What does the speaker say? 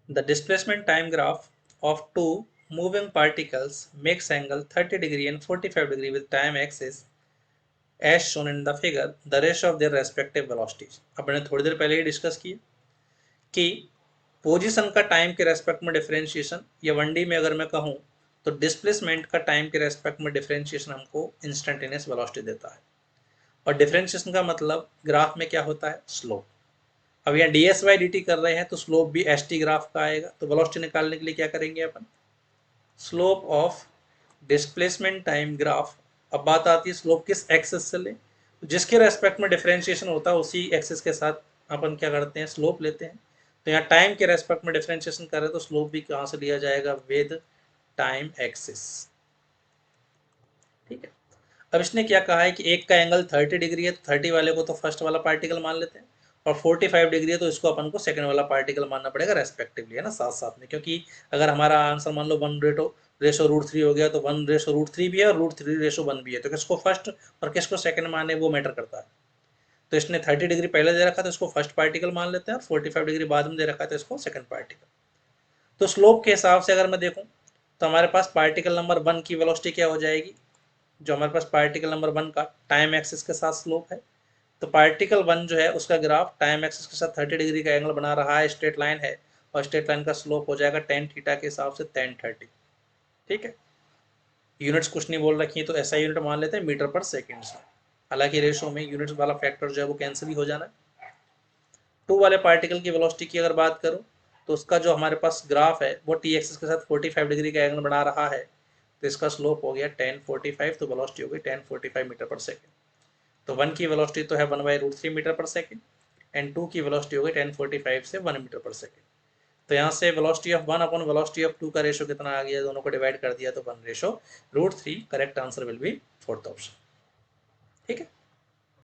The displacement time graph of two moving particles makes angle 30 degree and 45 degree with time axis as shown in the figure, the ratio of their respective velocities. अपने थोड़ी देर पहले ही discuss किया कि position का time के respect में differentiation, या 1D में अगर मैं कहूँ तो डिस्प्लेसमेंट का टाइम के रेस्पेक्ट में डिफरेंशिएशन हमको इंस्टेंटेनियस वेलोसिटी देता है। और डिफरेंशिएशन का मतलब ग्राफ में क्या होता है, स्लोप। अब यहाँ ds बाई dt कर रहे हैं तो स्लोप भी st ग्राफ का आएगा। तो वेलोसिटी निकालने के लिए क्या करेंगे अपन, slope of displacement time graph. अब बात आती है स्लोप किस एक्सिस से ले, तो जिसके रेस्पेक्ट में डिफरेंशिएशन होता है उसी एक्सिस के साथ अपन क्या करते हैं, स्लोप लेते हैं। तो यहाँ टाइम के रेस्पेक्ट में डिफरेंशिएशन कर रहे हैं तो स्लोप भी कहाँ से लिया जाएगा, विद टाइम एक्सिस। ठीक है। अब इसने क्या कहा है कि एक का एंगल 30 डिग्री है तो 30 वाले को तो फर्स्ट वाला पार्टिकल मान लेते हैं, और 45 डिग्री है तो इसको अपन को सेकंड वाला पार्टिकल मानना पड़ेगा रेस्पेक्टिवली, है ना, साथ साथ में। क्योंकि अगर हमारा आंसर मान लो 1/√3 हो गया तो 1/√3 भी है और √3/1 भी है, तो किसको फर्स्ट और किसको सेकंड माने वो मैटर करता है। तो इसने 30 डिग्री पहले दे रखा तो इसको फर्स्ट पार्टिकल मान लेते हैं, और 45 डिग्री बाद में दे रखा है तो इसको सेकंड पार्टिकल। तो स्लोप के हिसाब से अगर मैं देखूं तो हमारे पास पार्टिकल नंबर 1 की वेलोसिटी क्या हो जाएगी, जो हमारे पास पार्टिकल नंबर 1 का टाइम एक्सिस के साथ स्लोप है, तो पार्टिकल 1 जो है उसका ग्राफ टाइम एक्सिस के साथ 30 डिग्री का एंगल बना रहा है, स्ट्रेट लाइन है, और स्ट्रेट लाइन का स्लोप हो जाएगा tan थीटा के हिसाब से tan 30। ठीक है। यूनिट्स कुछ नहीं बोल रखी है तो ऐसा यूनिट मान लेते हैं मीटर पर सेकेंड से। हालांकि रेशो में यूनिट्स वाला फैक्टर जो है वो कैंसिल ही हो जाना है। 2 वाले पार्टिकल की वेलोसिटी की अगर बात करूं तो उसका जो हमारे पास ग्राफ है वो टी एक्सिस के साथ 45 डिग्री का एंगल बना रहा है, तो इसका स्लोप हो गया tan 45, तो वेलोसिटी हो गई tan 45 मीटर पर सेकेंड। तो 1 की वेलोसिटी तो है 1/√3 मीटर पर सेकेंड, एंड 2 की वेलोसिटी हो गई tan 45 से 1 मीटर पर सेकेंड। तो यहाँ से velocity of 1 upon velocity of 2 का रेशो कितना आ गया, दोनों को डिवाइड कर दिया तो 1/√3। Correct answer will be fourth option. ठीक है।